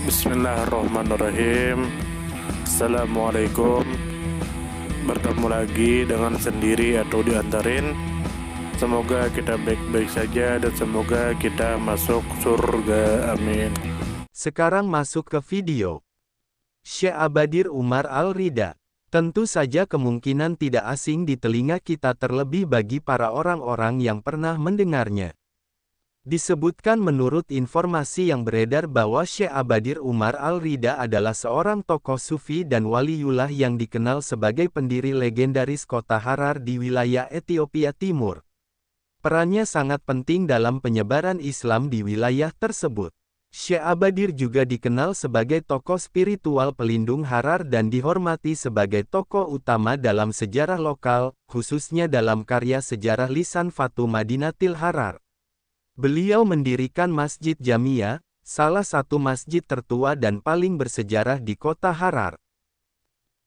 Bismillahirrahmanirrahim. Assalamualaikum. Bertemu lagi dengan sendiri atau diantarin. Semoga kita baik-baik saja dan semoga kita masuk surga. Amin. Sekarang masuk ke video. Syekh Abadir Umar Al-Rida. Tentu saja kemungkinan tidak asing di telinga kita, terlebih bagi para orang-orang yang pernah mendengarnya. Disebutkan menurut informasi yang beredar bahwa Syekh Abadir Umar Al-Rida adalah seorang tokoh sufi dan waliullah yang dikenal sebagai pendiri legendaris kota Harar di wilayah Ethiopia Timur. Perannya sangat penting dalam penyebaran Islam di wilayah tersebut. Syekh Abadir juga dikenal sebagai tokoh spiritual pelindung Harar dan dihormati sebagai tokoh utama dalam sejarah lokal, khususnya dalam karya sejarah Lisan Fatu Madinatil Harar. Beliau mendirikan Masjid Jamia, salah satu masjid tertua dan paling bersejarah di kota Harar.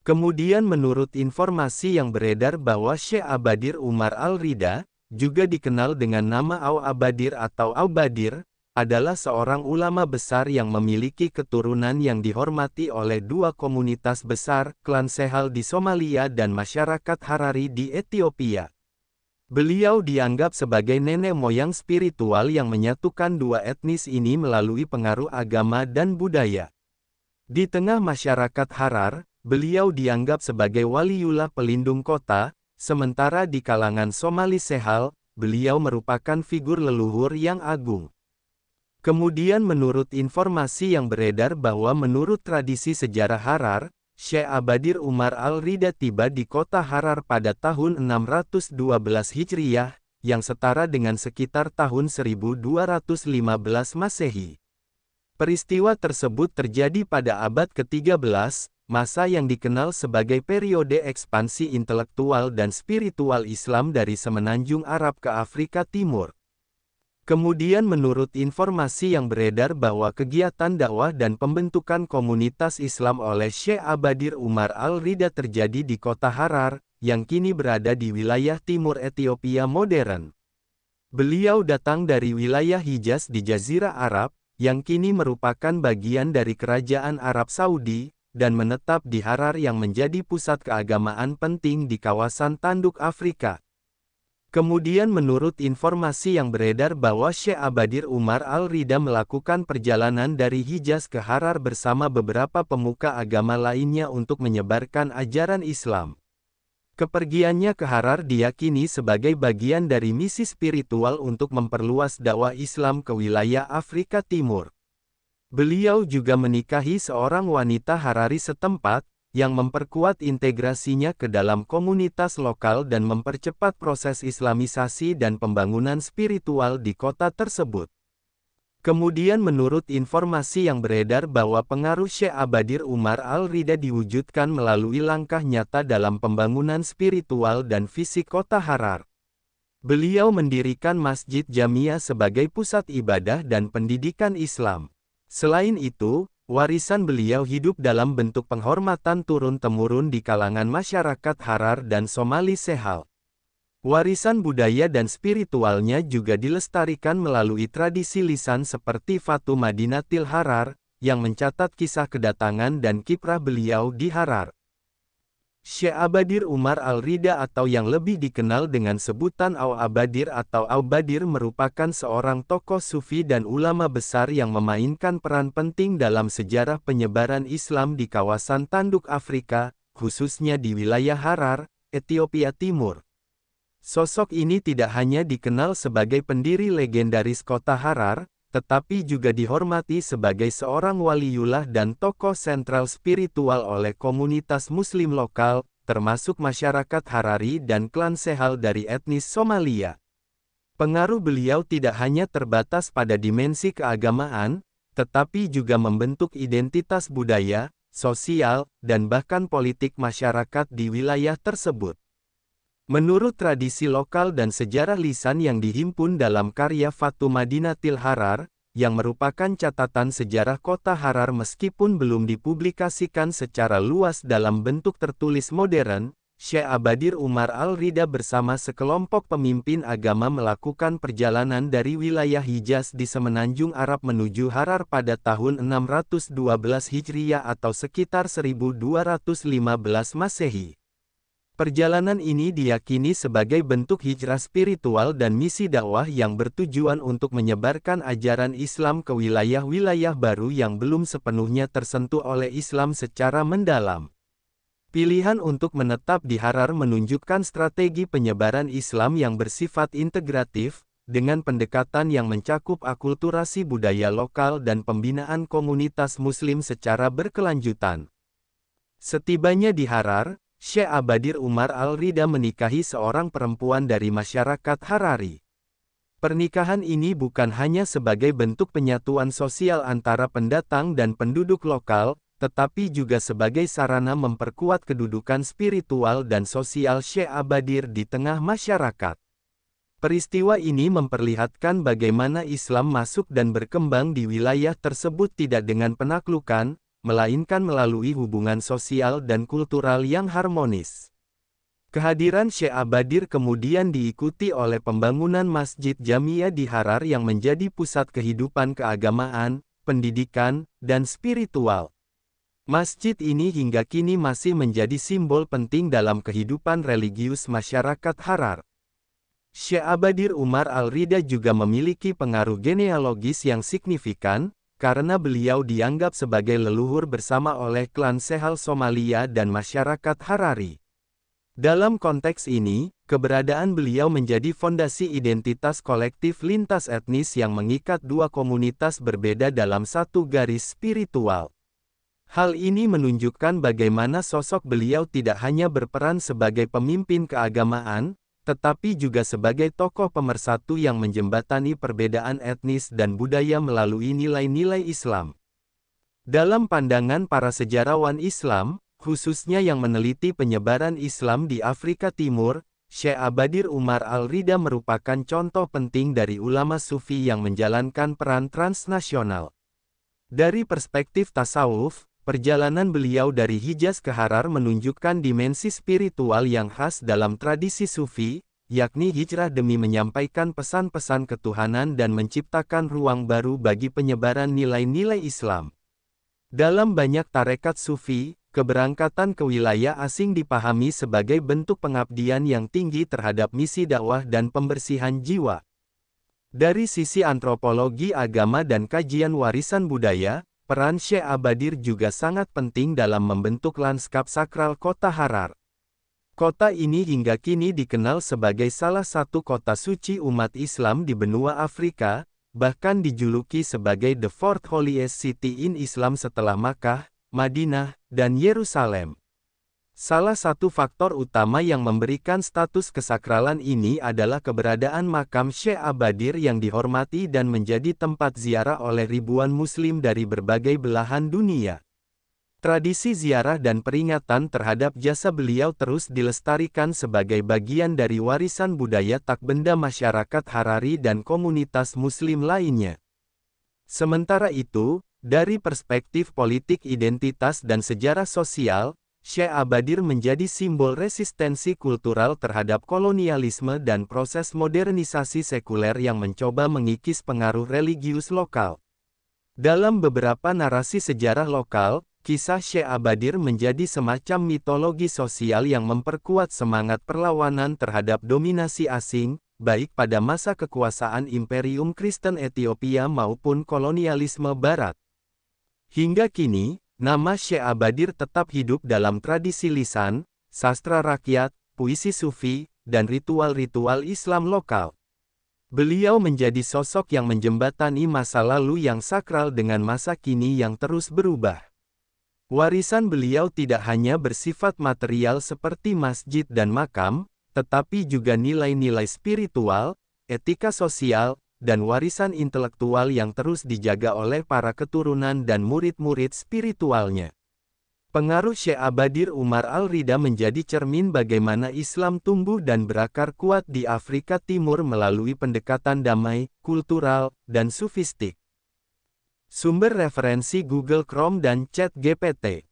Kemudian menurut informasi yang beredar bahwa Syekh Abadir Umar Al-Rida, juga dikenal dengan nama Au-Abadir atau Au-Badir, adalah seorang ulama besar yang memiliki keturunan yang dihormati oleh dua komunitas besar, klan Sehal di Somalia dan masyarakat Harari di Ethiopia. Beliau dianggap sebagai nenek moyang spiritual yang menyatukan dua etnis ini melalui pengaruh agama dan budaya. Di tengah masyarakat Harar, beliau dianggap sebagai waliullah pelindung kota, sementara di kalangan Somali Sehal, beliau merupakan figur leluhur yang agung. Kemudian menurut informasi yang beredar bahwa menurut tradisi sejarah Harar, Syekh Abadir Umar Al-Rida tiba di kota Harar pada tahun 612 Hijriyah, yang setara dengan sekitar tahun 1215 Masehi. Peristiwa tersebut terjadi pada abad ke-13, masa yang dikenal sebagai periode ekspansi intelektual dan spiritual Islam dari semenanjung Arab ke Afrika Timur. Kemudian menurut informasi yang beredar bahwa kegiatan dakwah dan pembentukan komunitas Islam oleh Syekh Abadir Umar Al-Rida terjadi di kota Harar, yang kini berada di wilayah timur Ethiopia modern. Beliau datang dari wilayah Hijaz di Jazirah Arab, yang kini merupakan bagian dari Kerajaan Arab Saudi, dan menetap di Harar yang menjadi pusat keagamaan penting di kawasan Tanduk Afrika. Kemudian menurut informasi yang beredar bahwa Syekh Abadir Umar Al-Rida melakukan perjalanan dari Hijaz ke Harar bersama beberapa pemuka agama lainnya untuk menyebarkan ajaran Islam. Kepergiannya ke Harar diyakini sebagai bagian dari misi spiritual untuk memperluas dakwah Islam ke wilayah Afrika Timur. Beliau juga menikahi seorang wanita Harari setempat, yang memperkuat integrasinya ke dalam komunitas lokal dan mempercepat proses Islamisasi dan pembangunan spiritual di kota tersebut. Kemudian menurut informasi yang beredar bahwa pengaruh Syekh Abadir Umar Al-Rida diwujudkan melalui langkah nyata dalam pembangunan spiritual dan fisik kota Harar. Beliau mendirikan Masjid Jamia sebagai pusat ibadah dan pendidikan Islam. Selain itu, warisan beliau hidup dalam bentuk penghormatan turun-temurun di kalangan masyarakat Harar dan Somali Sehal. Warisan budaya dan spiritualnya juga dilestarikan melalui tradisi lisan seperti Fatu Madinatil Harar, yang mencatat kisah kedatangan dan kiprah beliau di Harar. Syekh Abadir Umar Al-Rida atau yang lebih dikenal dengan sebutan Au-Abadir atau Au-Badir merupakan seorang tokoh sufi dan ulama besar yang memainkan peran penting dalam sejarah penyebaran Islam di kawasan Tanduk Afrika, khususnya di wilayah Harar, Ethiopia Timur. Sosok ini tidak hanya dikenal sebagai pendiri legendaris kota Harar, tetapi juga dihormati sebagai seorang waliullah dan tokoh sentral spiritual oleh komunitas muslim lokal, termasuk masyarakat Harari dan klan Sehal dari etnis Somalia. Pengaruh beliau tidak hanya terbatas pada dimensi keagamaan, tetapi juga membentuk identitas budaya, sosial, dan bahkan politik masyarakat di wilayah tersebut. Menurut tradisi lokal dan sejarah lisan yang dihimpun dalam karya Fatu Madinatil Harar, yang merupakan catatan sejarah kota Harar meskipun belum dipublikasikan secara luas dalam bentuk tertulis modern, Syekh Abadir Umar Al-Rida bersama sekelompok pemimpin agama melakukan perjalanan dari wilayah Hijaz di Semenanjung Arab menuju Harar pada tahun 612 Hijriah atau sekitar 1215 Masehi. Perjalanan ini diyakini sebagai bentuk hijrah spiritual dan misi dakwah yang bertujuan untuk menyebarkan ajaran Islam ke wilayah-wilayah baru yang belum sepenuhnya tersentuh oleh Islam secara mendalam. Pilihan untuk menetap di Harar menunjukkan strategi penyebaran Islam yang bersifat integratif, dengan pendekatan yang mencakup akulturasi budaya lokal dan pembinaan komunitas Muslim secara berkelanjutan. Setibanya di Harar, Syekh Abadir Umar Al-Rida menikahi seorang perempuan dari masyarakat Harari. Pernikahan ini bukan hanya sebagai bentuk penyatuan sosial antara pendatang dan penduduk lokal, tetapi juga sebagai sarana memperkuat kedudukan spiritual dan sosial Syekh Abadir di tengah masyarakat. Peristiwa ini memperlihatkan bagaimana Islam masuk dan berkembang di wilayah tersebut tidak dengan penaklukan, melainkan melalui hubungan sosial dan kultural yang harmonis. Kehadiran Syekh Abadir kemudian diikuti oleh pembangunan Masjid Jamiah di Harar yang menjadi pusat kehidupan keagamaan, pendidikan, dan spiritual. Masjid ini hingga kini masih menjadi simbol penting dalam kehidupan religius masyarakat Harar. Syekh Abadir Umar Al-Rida juga memiliki pengaruh genealogis yang signifikan, karena beliau dianggap sebagai leluhur bersama oleh klan Sehal Somalia dan masyarakat Harari. Dalam konteks ini, keberadaan beliau menjadi fondasi identitas kolektif lintas etnis yang mengikat dua komunitas berbeda dalam satu garis spiritual. Hal ini menunjukkan bagaimana sosok beliau tidak hanya berperan sebagai pemimpin keagamaan, tetapi juga sebagai tokoh pemersatu yang menjembatani perbedaan etnis dan budaya melalui nilai-nilai Islam. Dalam pandangan para sejarawan Islam, khususnya yang meneliti penyebaran Islam di Afrika Timur, Syekh Abadir Umar Al-Rida merupakan contoh penting dari ulama sufi yang menjalankan peran transnasional. Dari perspektif tasawuf, perjalanan beliau dari Hijaz ke Harar menunjukkan dimensi spiritual yang khas dalam tradisi sufi, yakni hijrah demi menyampaikan pesan-pesan ketuhanan dan menciptakan ruang baru bagi penyebaran nilai-nilai Islam. Dalam banyak tarekat sufi, keberangkatan ke wilayah asing dipahami sebagai bentuk pengabdian yang tinggi terhadap misi dakwah dan pembersihan jiwa. Dari sisi antropologi agama dan kajian warisan budaya, peran Syekh Abadir juga sangat penting dalam membentuk lanskap sakral kota Harar. Kota ini hingga kini dikenal sebagai salah satu kota suci umat Islam di benua Afrika, bahkan dijuluki sebagai the fourth holiest city in Islam setelah Makkah, Madinah, dan Yerusalem. Salah satu faktor utama yang memberikan status kesakralan ini adalah keberadaan makam Syekh Abadir yang dihormati dan menjadi tempat ziarah oleh ribuan Muslim dari berbagai belahan dunia. Tradisi ziarah dan peringatan terhadap jasa beliau terus dilestarikan sebagai bagian dari warisan budaya tak benda masyarakat Harari dan komunitas Muslim lainnya. Sementara itu, dari perspektif politik identitas dan sejarah sosial, Syekh Abadir menjadi simbol resistensi kultural terhadap kolonialisme dan proses modernisasi sekuler yang mencoba mengikis pengaruh religius lokal. Dalam beberapa narasi sejarah lokal, kisah Syekh Abadir menjadi semacam mitologi sosial yang memperkuat semangat perlawanan terhadap dominasi asing, baik pada masa kekuasaan Imperium Kristen Ethiopia maupun kolonialisme Barat. Hingga kini, nama Syekh Abadir tetap hidup dalam tradisi lisan, sastra rakyat, puisi sufi, dan ritual-ritual Islam lokal. Beliau menjadi sosok yang menjembatani masa lalu yang sakral dengan masa kini yang terus berubah. Warisan beliau tidak hanya bersifat material seperti masjid dan makam, tetapi juga nilai-nilai spiritual, etika sosial, dan warisan intelektual yang terus dijaga oleh para keturunan dan murid-murid spiritualnya. Pengaruh Syekh Abadir Umar Al-Rida menjadi cermin bagaimana Islam tumbuh dan berakar kuat di Afrika Timur melalui pendekatan damai, kultural, dan sufistik. Sumber referensi Google Chrome dan ChatGPT.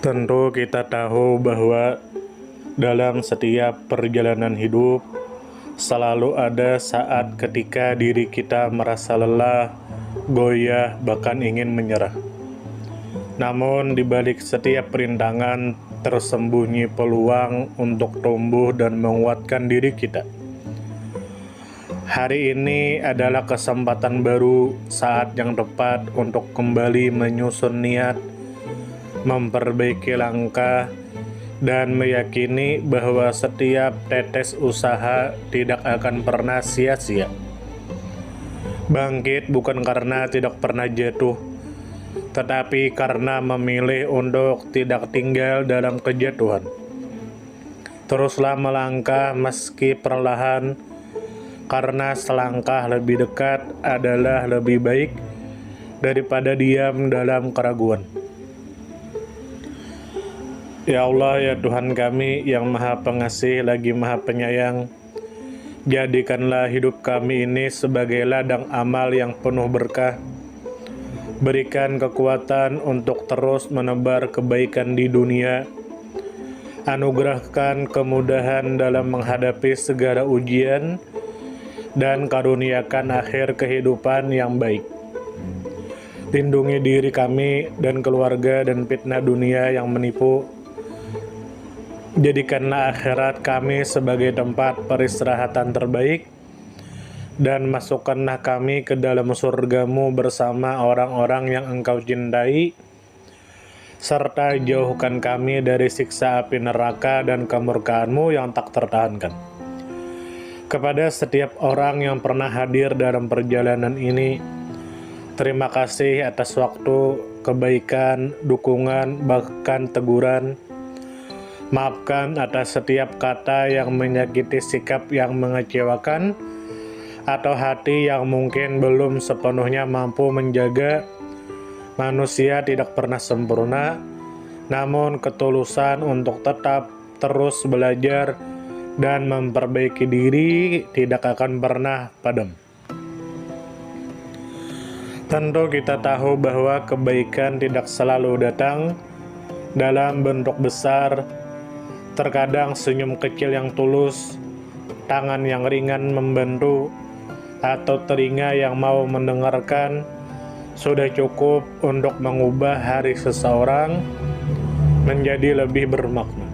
Tentu kita tahu bahwa dalam setiap perjalanan hidup selalu ada saat ketika diri kita merasa lelah, goyah, bahkan ingin menyerah. Namun di balik setiap perintangan tersembunyi peluang untuk tumbuh dan menguatkan diri kita. Hari ini adalah kesempatan baru, saat yang tepat untuk kembali menyusun niat, memperbaiki langkah, dan meyakini bahwa setiap tetes usaha tidak akan pernah sia-sia. Bangkit bukan karena tidak pernah jatuh, tetapi karena memilih untuk tidak tinggal dalam kejatuhan. Teruslah melangkah meski perlahan, karena selangkah lebih dekat adalah lebih baik daripada diam dalam keraguan. Ya Allah, ya Tuhan kami yang Maha Pengasih lagi Maha Penyayang, jadikanlah hidup kami ini sebagai ladang amal yang penuh berkah. Berikan kekuatan untuk terus menebar kebaikan di dunia. Anugerahkan kemudahan dalam menghadapi segala ujian, dan karuniakan akhir kehidupan yang baik. Lindungi diri kami dan keluarga dan fitnah dunia yang menipu. Jadikanlah akhirat kami sebagai tempat peristirahatan terbaik, dan masukkanlah kami ke dalam surga-Mu bersama orang-orang yang Engkau cintai, serta jauhkan kami dari siksa api neraka dan kemurkaan-Mu yang tak tertahankan. Kepada setiap orang yang pernah hadir dalam perjalanan ini, terima kasih atas waktu, kebaikan, dukungan, bahkan teguran. Maafkan atas setiap kata yang menyakiti, sikap yang mengecewakan, atau hati yang mungkin belum sepenuhnya mampu menjaga. Manusia tidak pernah sempurna, namun ketulusan untuk tetap terus belajar dan memperbaiki diri tidak akan pernah padam. Tentu kita tahu bahwa kebaikan tidak selalu datang dalam bentuk besar. Terkadang senyum kecil yang tulus, tangan yang ringan membantu, atau telinga yang mau mendengarkan sudah cukup untuk mengubah hari seseorang menjadi lebih bermakna.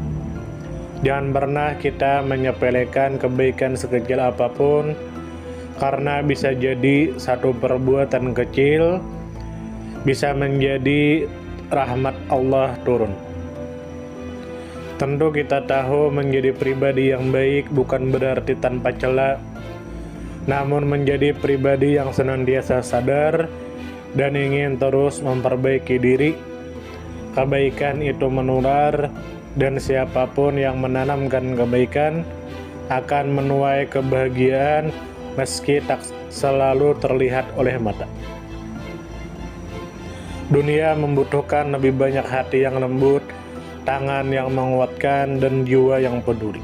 Jangan pernah kita menyepelekan kebaikan sekecil apapun, karena bisa jadi satu perbuatan kecil bisa menjadi rahmat Allah turun. Tentu kita tahu menjadi pribadi yang baik bukan berarti tanpa celah, namun menjadi pribadi yang senantiasa sadar dan ingin terus memperbaiki diri. Kebaikan itu menular, dan siapapun yang menanamkan kebaikan akan menuai kebahagiaan meski tak selalu terlihat oleh mata. Dunia membutuhkan lebih banyak hati yang lembut, tangan yang menguatkan, dan jiwa yang peduli.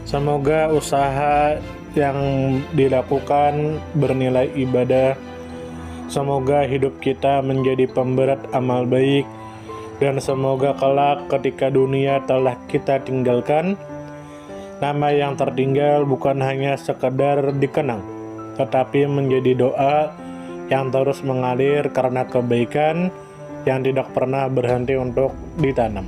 Semoga usaha yang dilakukan bernilai ibadah. Semoga hidup kita menjadi pemberat amal baik, dan semoga kelak ketika dunia telah kita tinggalkan, nama yang tertinggal bukan hanya sekedar dikenang, tetapi menjadi doa yang terus mengalir karena kebaikan yang tidak pernah berhenti untuk ditanam.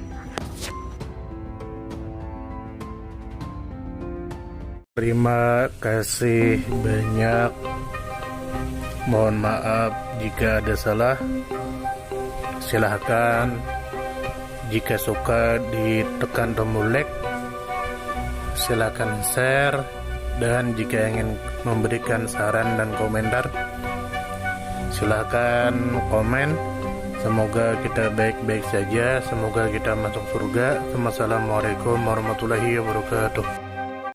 Terima kasih banyak. Mohon maaf jika ada salah. Silahkan jika suka ditekan tombol like. Silahkan share, dan jika ingin memberikan saran dan komentar, silahkan komen. Semoga kita baik-baik saja, semoga kita masuk surga. Wassalamualaikum warahmatullahi wabarakatuh.